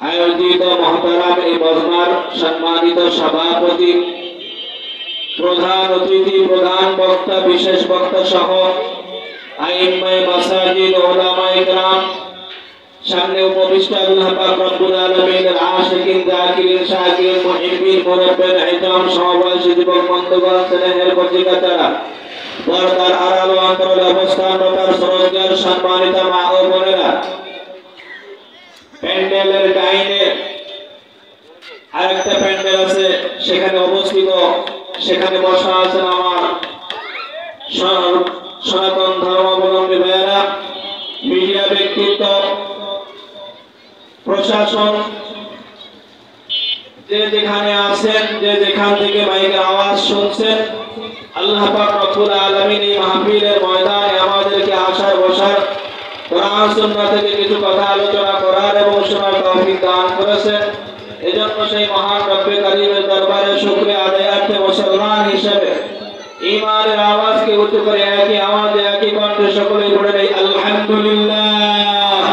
আয়োজিত মহতারাম এই মজমার সম্মানিত সভাপতি, প্রধান অতিথি, প্রধান বক্তা, বিশেষ বক্তা সহ আইম্মায়ে মাসাজিদ, উলামায়ে কেরাম, সামনে উপবিষ্ট আল্লাহ পাক রব্বুল আলামিনের আশিকিন, যাকিরিন, শাকিরিন, মুহিব্বিন, মুরাব্বিন, ইহতারাম, সহবাসী যুবক বন্ধুগণ, স্নেহের কচিকাচারা, পর্দার আড়াল ও অন্তরালে অবস্থানরত শ্রদ্ধেয় সম্মানিত মা ও বোনেরা, প্যান্ডেলের ডাইনে আরেকটা প্যান্ডেল আছে, সেখানে অবস্থিত, সেখানে বসা আছেন আমার সনাতন ধর্মাবলম্বী ভাইয়েরা, মিডিয়া ব্যক্তিত্ব, প্রশাসন, যে যেখানে আছেন, যে যেখান থেকে মাইকের আওয়াজ শুনছেন, আল্লাহ পাক রব্বুল আলামিন এই মাহফিলের ময়দানে আমাদেরকে আসার বসার, কোরআন সুন্নাহ থেকে কিছু কথা আলোচনা করার এবং শোনার তৌফিক দান করেছেন। এজন্য সেই মহান রব্বে কারীমের দরবারে শুকরিয়া আদায়ার্থে মুসলমান হিসেবে ঈমানের আওয়াজকে উচ্চ করে একই আওয়াজে একই কণ্ঠে সকলে পড়ে নেই আলহামদুলিল্লাহ।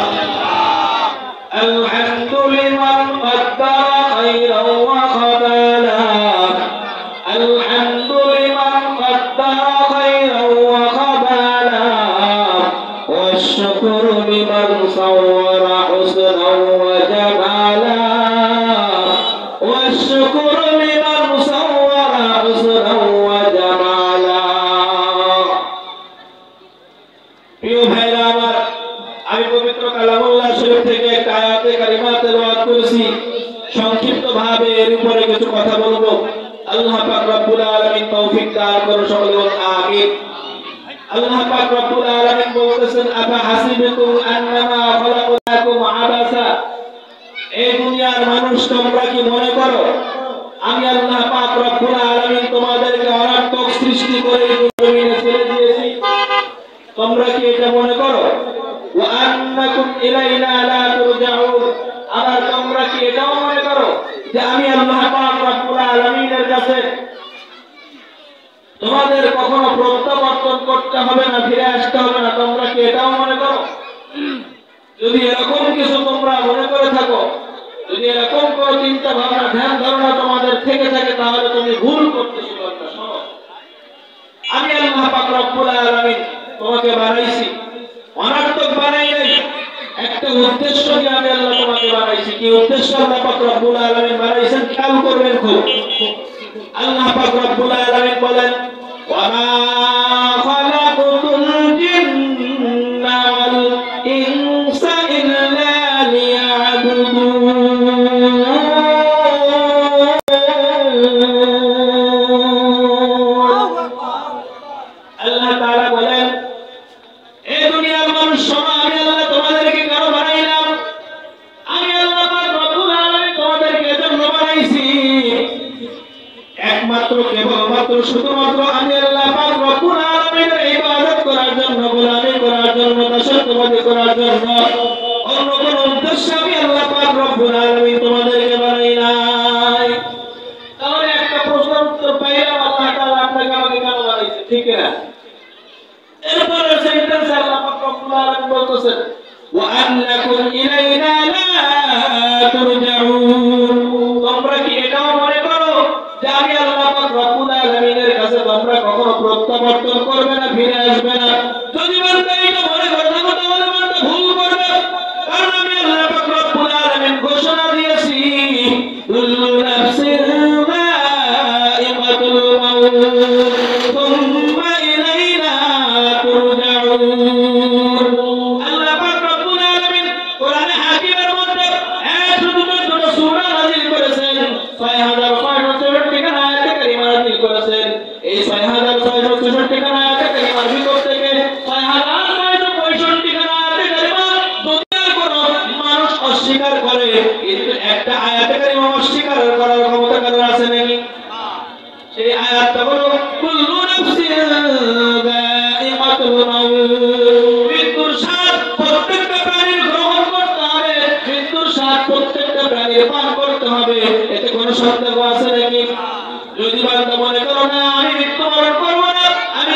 আলহামদুলিমান কদ্দারা খায়রান ওয়া খাবালা, আলহামদুলিমান কদ্দারা খায়রান ওয়া খাবালা, ওয়াশ-শুকরু লিমান সাওয়ারা হুসনান ওয়া জামালা, ওয়াশ-শুকরু লিমান সাওয়ারা হুসনান ওয়া জামালা। প্রিয় ভাইরা আমার, আমি পবিত্র কালামুল্লাহ শরীফ থেকে একটা আয়াতে কারিমা তেলাওয়াত করেছি, সংক্ষিপ্ত ভাবে এর উপরে কিছু কথা বলবো। আল্লাহ পাক রব্বুল আলামিন তৌফিক দান করুন, সকলে বলুন আমিন। আল্লাহ পাক রব্বুল আলামিন বলতেছেন, আফা হাসিবতুম আন্নামা খালাকনাকুম আবাসা, এই দুনিয়ার মানুষ তোমরা কি মনে করো আমি আল্লাহ পাক রব্বুল আলামিন তোমাদেরকে অনর্থক সৃষ্টি করে জমিনে ছেড়ে দিয়েছি? তোমরা কি এটা মনে করো? ওয়া আন্নাকুম ইলাইনা লা তুরজাউন, আর তোমরা কি এটাও মনে করো যে আমি আল্লাহ পাক রব্বুল আলামিনের কাছে তোমাদের কখনো প্রত্যাবর্তন করতে হবে না, ফিরে আসতে হবে না? তোমরা কি এটাও মনে করো? যদি এরকম কিছু তোমরা মনে করে থাকো, যদি এরকম কোন চিন্তা ভাবনা ধ্যান ধারণা তোমাদের থেকে থাকে, তাহলে তুমি ভুল করতেছো। শোনো, আমি আল্লাহ পাক রব্বুল আলামিন তোমাকে বানাইছি, অনর্থক বানাই নাই, একটা উদ্দেশ্য নিয়ে আমি আল্লাহ তোমাকে বানাইছি। কি উদ্দেশ্য আল্লাহ পাক রব্বুল আলামিন বানাইছেন খেয়াল করবেন খুব। আল্লাহ পাক রব্বুল আলামিন বলেন, ওয়া মা খালাকুতুল জিন্না ওয়াল ইনসা ইল্লা লিয়াবুদুন। আল্লাহ তাআলা বলেন, এই দুনিয়ার মানুষ শোনো, আমি আল্লাহ তোমাদেরকে কেন বানাইলাম? আমি আল্লাহ পাক রব্বুল আলামিন তোমাদেরকে এজন্য বানাইছি, একমাত্র কেবলমাত্র শুধুমাত্র আমি আল্লাহ পাক রব্বুল আলামিনের ইবাদত করার জন্য, গোলামি করার জন্য, দাসত্ববাদী করার জন্য। অন্য কোন উদ্দেশ্যে আমি আল্লাহ পাক রব্বুল আলামিন তোমাদেরকে বানাই নাই। তাহলে একটা প্রশ্নের উত্তর পাইলাম, আল্লাহ তাআলা আপনাকে আমাকে কেন বানাইছে, ঠিক না? এরপরে সেন্টেন্স আল্লাহ পাক রব্বুল আলামিন বলতেছেন, ওয়া আন্নাকুম ইলাইনা লা তুরজাউন, তোমরা কি এটাও মনে করো যে আমি আল্লাহ পাক রব্বুল আলামিনের কাছে তোমরা কখনো প্রত্যাবর্তন করবে না, ফিরে আসবে না? যদি বান্দা এটা মনে করে থাকো, তাহলে বান্দা ভুল করবে। কারণ আমি আল্লাহ পাক রব্বুল আলামিন ঘোষণা দিয়েছি, কুল্লু নাফসিন যায়িকাতুল মাউত সুম্মা ইলাইনা তুরজাউন। আল্লাহ পাক রব্বুল আলামিন কোরআনে হাকিমের মধ্যে 114 সূরা নাযিল করেছেন, 6064 খানা আয়াতে কারিমা নাযিল করেছেন। এই 6064 খানা আয়াতে কারিমার ভিতর থেকে 6665 খানা আয়াতে কারিমা দুনিয়ার কোন মানুষ অস্বীকার করে, কিন্তু একটা আয়াতে কারিমা অস্বীকার করার ক্ষমতা কারোর আছে নাকি? সেই আয়াতটা হলো, কুল্লু নাফসিন যায়িকাতুল মাউত, মৃত্যুর স্বাদ প্রত্যেকটা প্রাণীর গ্রহণ করতে হবে, মৃত্যুর স্বাদ প্রত্যেকটা প্রাণীর পান করতে হবে। এতে কোনো সন্দেহ আছে নাকি? যদি বান্দা মনে করো না আমি মৃত্যুবরণ করবো না, আমি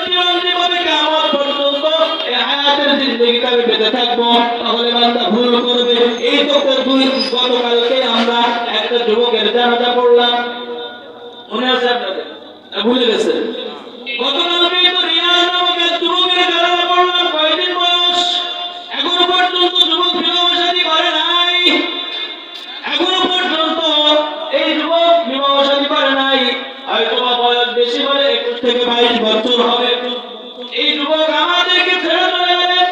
চিরঞ্জীবী কিয়ামত পর্যন্ত এই হায়াতের জিন্দেগিতে আমি বেঁচে থাকবো, তাহলে বান্দা ভুল করবে। এই তো দুই গতকালকে আমরা একটা যুবকের জানাজা পড়লাম, মনে আছে আপনাদের? ভুলে গেছেন? গতকালকে তো রিয়াজ নামক এক যুবকের জানাজা পড়লাম। কয়দিন বয়স? এখনো পর্যন্ত যুবক বিবাহ শাদী করে নাই। এখনো পর্যন্ত এই যুবক বিবাহ শাদী করে নাই। হয়তো বা বয়স বেশি বলে 21 থেকে 22 বছর হবে। এই যুবক আমাদেরকে ছেড়ে চলে গেলেন,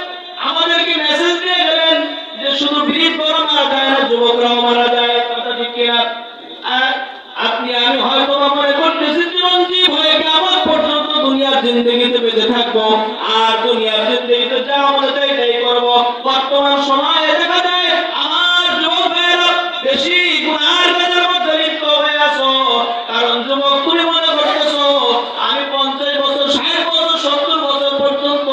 আমাদেরকে মেসেজ দিয়ে গেলেন যে শুধু বীর বড় মারা যায় না, যুবকরাও মারা যায়। কথা ঠিক কিনা? আর আপনি আমি হয়তো মনে করতেছি চিরঞ্জীব হয়ে কিয়ামত পর্যন্ত দুনিয়ার জিন্দেগিতে বেঁচে থাকবো, আর দুনিয়ার জিন্দেগিতে যা মনে চাই তাই করবো। বর্তমান সময়ে দেখা যায় আমার যুবক ভাইয়েরা বেশি গুনার কাজের মধ্যে লিপ্ত হয়ে আছো। কারণ যুবক তুমি মনে করতেছো আমি 50 বছর, 60 বছর, 70 বছর পর্যন্ত,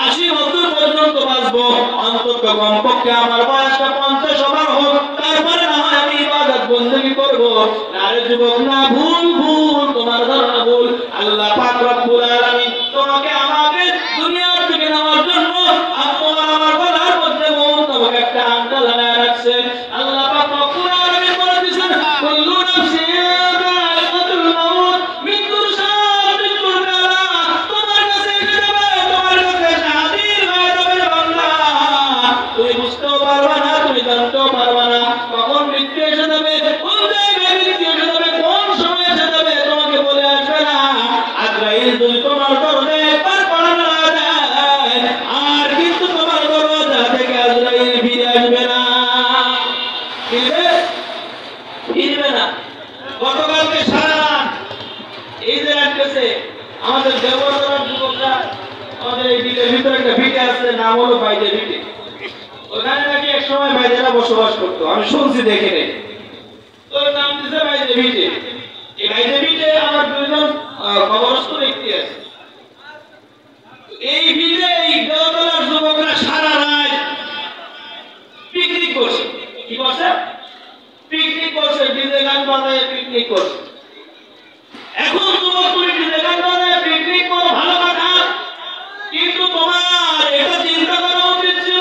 80 বছর পর্যন্ত বাঁচবো। অন্তত কমপক্ষে আমার বয়সটা 50 ওভার হোক, তারপরে না হয় আমি ইবাদত বন্দেগী করবো। আরে যুবক, না, ভুল ভুল, তোমার ধারণা ভুল। আল্লাহ পাক রব্বুল আলামিন তোমাকে আমাকে দুনিয়ার থেকে নেওয়ার জন্য আপনার আমার গলার মধ্যে মৌত নামক একটা আংটা লাগায় রাখছে। আল্লাহ পাক রব্বুল আলামিন বলেছেন, কুল্লু নাফসিন যায়িকাতুল মাউত, মৃত্যুর স্বাদ মৃত্যুর বেলা তোমার কাছে এসে যাবে, তোমার কাছে হাজির হয়ে যাবে বান্দা। তুমি বুঝতেও পারবা না, তুমি জানতেও পারবা না কখন মৃত্যু এসে যাবে, কোন জায়গায় মৃত্যু এসে যাবে, কোন সময় এসে যাবে, তোমাকে বলে আসবে না। আজরাইল যদি তোমার দরজায় একবার কড়া নাড়া দেয়, আর কিন্তু তোমার দরজা থেকে আজরাইল ফিরে আসবে না। ফিরবে না। গতকালকে সারা রাত এই যে রাখতেছে আমাদের দেবতার যুবকরা, আমাদের এই বিলের ভিতরে একটা ভিটে আছে, নাম হলো বাইদের ভিটে। ওখানে নাকি এক সময় বাইদেরা বসবাস করতো, আমি শুনছি, দেখে নেই। তোর নাম দিছে বাইদের ভিটে। এই বাইদের ভিটে আমার দুইজন খবরস্থ ব্যক্তি আছে। এই ভিটে এই দেবতার যুবকরা সারা রাত পিকনিক করছে। কি করছে? পিকনিক করছে, ডিজে গান বাজায় পিকনিক করছে। এখন যুবক, তুমি ডিজে গান বাজায় পিকনিক করো, ভালো কথা, কিন্তু তোমার এটা চিন্তা করা উচিত ছিল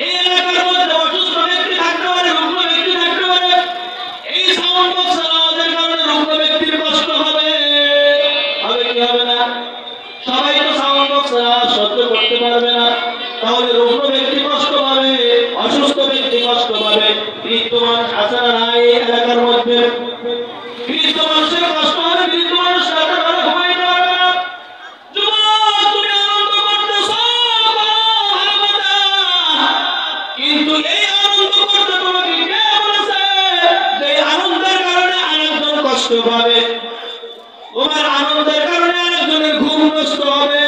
এই এলাকার মধ্যে অসুস্থ ব্যক্তি থাকতে পারে, রুগ্ন ব্যক্তি থাকতে পারে। এই সাউন্ড বক্স আওয়াজের কারণে রুগ্ন ব্যক্তির কষ্ট হবে, হবে কি হবে না? সবাই তো সাউন্ড বক্স আওয়াজ সহ্য করতে পারবে না, তাহলে রুগ্ন ব্যক্তি কষ্ট পাবে, অসুস্থ ব্যক্তি কষ্ট পাবে। বৃদ্ধ মানুষ আছে না নাই এলাকার মধ্যে? বৃদ্ধ মানুষের কষ্ট হবে, বৃদ্ধ মানুষ রাতে ঘরে ঘুমাইতে পারবে না। যুবক, তুমি আনন্দ করতেছো, ভালো কথা, কিন্তু এই আনন্দ করতে তোমাকে কে বলেছে যে আনন্দের কারণে আরেকজন কষ্ট পাবে? তোমার আনন্দের কারণে আরেকজনের ঘুম নষ্ট হবে,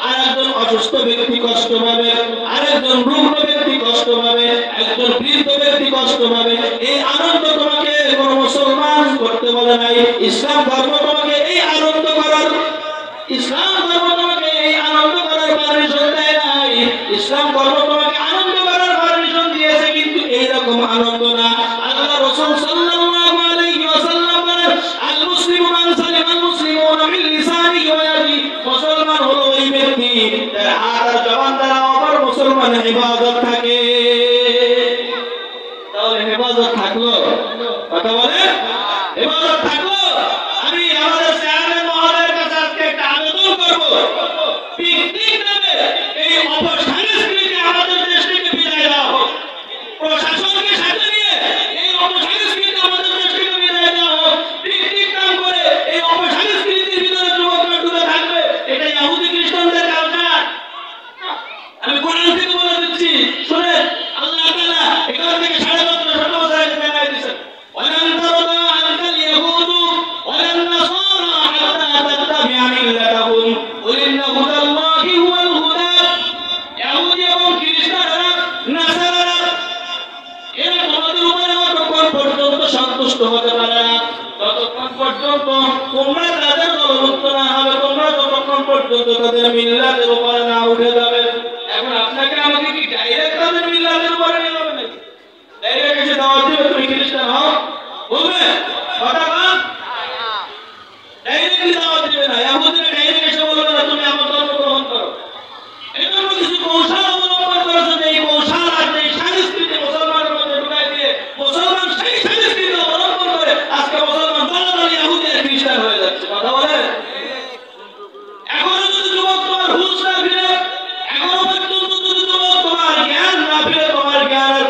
আরেকজন অসুস্থ ব্যক্তি কষ্ট পাবে, আরেকজন রুগ্ন ব্যক্তি কষ্ট পাবে, একজন বৃদ্ধ ব্যক্তি কষ্ট পাবে। এই আনন্দ তোমাকে কোন মুসলমান করতে বলে নাই। ইসলাম ধর্ম তোমাকে এই আনন্দ করার, ইসলাম ধর্ম তোমাকে এই আনন্দ করার পারমিশন দেয় নাই। ইসলাম ধর্ম তোমাকে আনন্দ করার পারমিশন দিয়েছে, কিন্তু এইরকম আনন্দ না। আল্লাহ রাসূল সাল্লাল্লাহু আলাইহি ওয়াসাল্লাম বলেন, আল মুসলিমু মান সালিমাল মুসলিমুনা মিন লিসানিহি ওয়া ইয়াদিহি। মুসলমান হলো ওই ব্যক্তি যার হাত আর জবান দ্বারা অপর মুসলমানের ইবাদত থাকে। তাহলে ইবাদত থাকলো, কথা বলে, ইবাদত থাকলো। আমি আমাদের চেয়ারম্যান মহোদয়ের কাছে আজকে একটা আবেদন করব, পিকনিক নামে এই অপসংস্কৃতি আমাদের দেশ থেকে বিদায় দেওয়া হোক। প্রশাসনকে সাথে নিয়ে এই অপসংস্কৃতি আমাদের দেশ থেকে বিদায় দেওয়া হোক। পিকনিক নাম করে এই অপসংস্কৃতির ভিতরে যুবকরা ডুবে থাকবে, এটা ইহুদি খ্রিস্টানদের কালচার। আমি কোরআন থেকে বলে দিচ্ছি, শুনেন, আল্লাহ তাআলা এখান থেকে 1750 বছর আগে জানাই দিয়েছেন, ওয়ালান তারদা আনকাল ইয়াহুদু ওয়ালান নাসারা হাত্তা তাত্তাবি'a মিল্লাতাহুম কুল ইন্না হুদাল্লাহি হুয়াল হুদা। ইহুদি এবং খ্রিস্টানরা, নাসারারা, এরা তোমাদের উপরে ততক্ষণ পর্যন্ত সন্তুষ্ট হতে পারে না যতক্ষণ পর্যন্ত তোমরা তাদের দলভুক্ত না হবে, তোমরা যতক্ষণ পর্যন্ত তাদের মিল্লাতের উপরে না উঠে যাবে। এখন আপনাকে আমাকে কি ডাইরেক্ট তাদের মিল্লাতের উপরে নিয়ে যাবে নাকি? ডাইরেক্ট এসে দাওয়াত দিবে তুমি খ্রিস্টান হও বলবে? কথা বল, ডাইরেক্টলি দাওয়াত দিবে না। ইহুদিরা ডাইরেক্ট এসে বলবে না তুমি আমার ধর্ম গ্রহণ করো। এজন্য কিছু কৌশল অবলম্বন করেছে, যে এই কৌশল আর এই সংস্কৃতি মুসলমানের মধ্যে ঢুকাই দিয়ে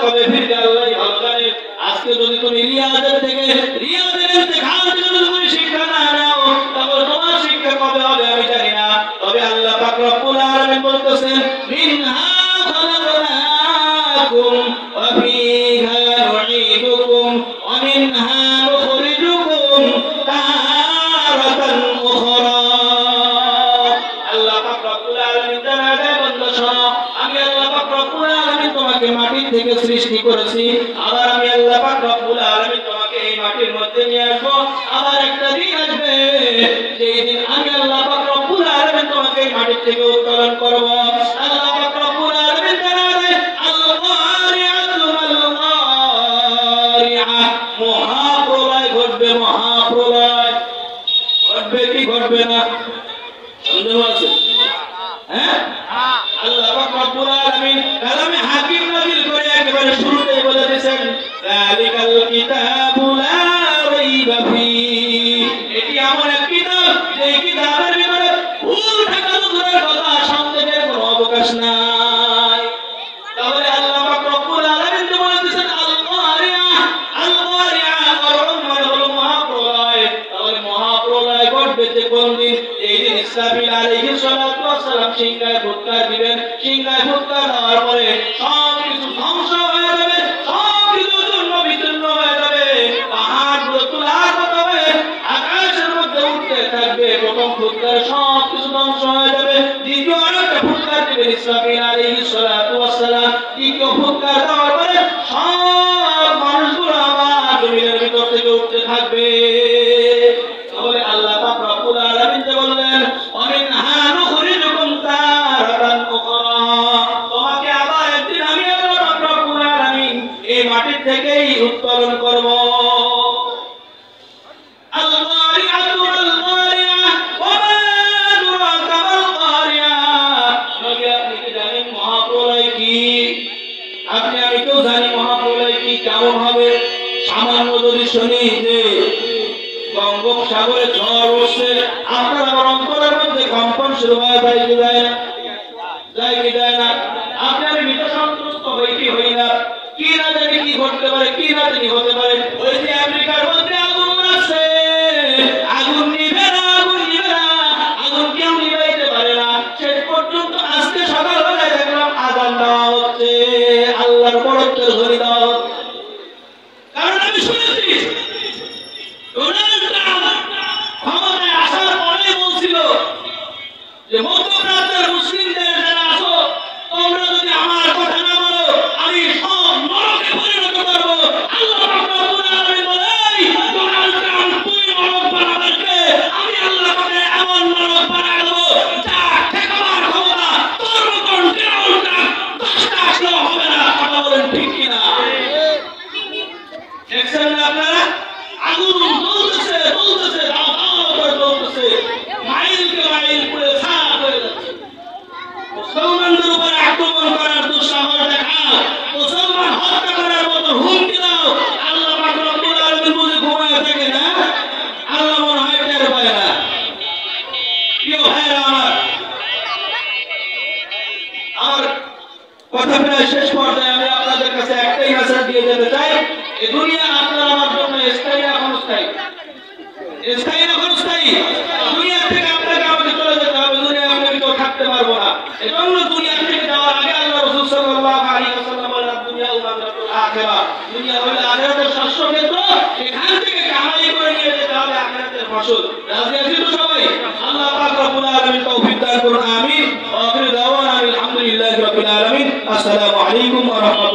কবে ফিরবে আল্লাহই ভালো জানে। আজকে যদি তুমি রিয়াদের ইন্তেখাল থেকে যদি তুমি শিক্ষা না নাও, তাহলে তোমার শিক্ষা কবে হবে আমি জানি না। তবে আল্লাহ পাক রব্বুল আলামিন বলতেছেন মিনহা খালাকনাকুম ওয়া ফিহা নুঈদুকুম ওয়া মিনহা নুখরিজুকুম তারাতান উখরা। আল্লাহ পাক রব্বুল আলামিন জানায় বান্দা শোনো, আমি আল্লাহ পাক রব্বুল আলামিন তোমাকে মাটি থেকে সৃষ্টি করেছি, আবার আমি আল্লাহ পাক রব্বুল আলামিন তোমাকে এই মাটির মধ্যে নিয়ে আসবো। আবার একটা দিন আসবে যেই দিন আমি আল্লাহ পাক রব্বুল আলামিন তোমাকে এই মাটি থেকে উত্তোলন করব। আল্লাহ পাক রব্বুল আলামিন জানায় আল-কারিআতু মাল-কারিআ, মহাপ্রলয় ঘটবে, মহাপ্রলয় ঘটবে কি ঘটবে না সন্দেহ আছে? হ্যাঁ, আল্লাহ পাক রব্বুল আলামিন কালামে হাকিম নাযিল করে একেবারে শুরুতেই বলে দিয়েছেন যালিকাল কিতাবু লা রাইবা ফীহ। এটি এমন এক কিতাব যে কিতাবের ভিতরে ভুল থাকা তো দূরের কথা, সন্দেহের কোনো অবকাশ নাই। তাহলে আল্লাহ পাক রব্বুল আলামিন তো বলে দিয়েছেন আল-কারিআ, আল-কারিআ মানে হলো মহাপ্রলয়। তাহলে মহাপ্রলয় ঘটবে যে কোন দিন? এই দিন ইসরাফিল আলাইহিস সালাতু ওয়াস সালাম সিংহায় ফুৎকার দিবেন। সিংহায় ফুৎকার দেওয়ার পরে সব কিছু ধ্বংস হয়ে যাবে, সব কিছু চূর্ণ বিচূর্ণ হয়ে যাবে, পাহাড়গুলো তুলার মতো হবে, আকাশের মধ্যে উঠতে থাকবে। প্রথম ফুৎকারে সব কিছু ধ্বংস হয়ে যাবে। দ্বিতীয় আরেকটা ফুৎকার দিবেন ইসরাফিল আলাইহিস সালাতু ওয়াস সালাম। দ্বিতীয় ফুৎকার দেওয়ার পরে সব মানুষগুলো আবার জমিনের ভিতর থেকে উঠতে থাকবে। তাহলে আল্লাহ পাক রব্বুল আলামিন যে বললেন ওয়ামিনহা নুখরিজুকুম তারাতান উখরা, তোমাকে আবার একদিন আমি আল্লাহ পাক রব্বুল আলামিন এই মাটি থেকেই উত্তোলন করব। আল-কারিআতু মাল-কারিআ ওয়া মা আদরাকা মাল-কারিআ। নবী আপনি কি জানেন মহাপ্রলয় কি? আপনি আমি কেউ জানি মহাপ্রলয় কি, কেমন হবে? সামান্য যদি শুনি যে বঙ্গোপসাগরে ঝড় উঠছে, আপনার আমার অন্তরের মধ্যে কম্পন শুরু হয়ে যায় কি যায় না? যায় কি যায় না? আপনি আমি ভীত সন্ত্রস্ত হই কি হই না? কি না জানি কি ঘটতে পারে, কি না জানি হতে পারে। ওই যে আমেরিকার মধ্যে আগুন আছে, আগুন নিবে না, আগুন নিবে না, আগুন কেউ নিবাইতে পারে না। শেষ পর্যন্ত আজকে সকাল হলে দেখলাম আজান দেওয়া হচ্ছে, আল্লাহর বড়ত্বের ধ্বনি দেওয়া হচ্ছে। কারণ আমি শুনেছি ডোনাল্ড ট্রাম্প ক্ষমতায় আসার পরেই বলছিল যে মধ্যপ্রাচ্যের মুসলিমদের যারা আছো, তোমরা যদি আমার কথা না বলো আমি সব নরকে পরিণত করবো। আল্লাহ পাক রব্বুল আলামিন বলে ডোনাল্ড ট্রাম্প তুই নরক বানাবার কে? আমি আল্লাহ পাকে এমন নরক বানায় দেবো যা ঠেকাবার ক্ষমতা তোর মতন ডোনাল্ড ট্রাম্প 10টা আসলেও হবে না। কথা বলেন ঠিক কিনা? দেখছেন না আপনারা? আগুন জ্বলতেছে জ্বলতেছে, দাও দাও করে জ্বলতেছে, মাইলকে মাইল পুড়ে ছাই হয়ে যাচ্ছে। মুসলমানদের উপরে আক্রমণ করার দুঃসাহস দেখাও, মুসলমান হত্যা করার মতো হুমকি দাও। আল্লাহ পাক রব্বুল আলামিন বুঝে ঘুমায় থাকে না? আল্লাহ মনে হয় টের পায় না। প্রিয় ভাইরা আমার কথা প্রায় শেষ পর্যায়ে, আমি আপনাদের কাছে একটাই মেসেজ দিয়ে যেতে চাই। এই দুনিয়া আপনার আমার জন্য স্থায়ী না ক্ষণস্থায়ী? স্থায়ী না ক্ষণস্থায়ী? দুনিয়া থেকে আপনাকে আমাকে চলে যেতে হবে, দুনিয়া আপনাকে কেউ থাকতে পারবো না। এজন্য দুনিয়া থেকে যাওয়ার আগে আল্লাহ রাসূল সাল্লাল্লাহু আলাইহি ওয়াসাল্লাম বলেন দুনিয়া উমারাতুল আখিরাহ, দুনিয়া হলো আখিরাতের শস্য ক্ষেত্র, এখান থেকে কামাই করে নিয়ে যেতে হবে আখিরাতের ফসল। রাজি আছি তো সবাই? আল্লাহ পাক রব্বুল আলামিন তৌফিক দান করুন, আমিন। ওয়া আখিরু দাওয়ানা আলহামদুলিল্লাহি রাব্বিল আলামিন। আসসালামু আলাইকুম ওয়া রাহমাতুল্লাহ।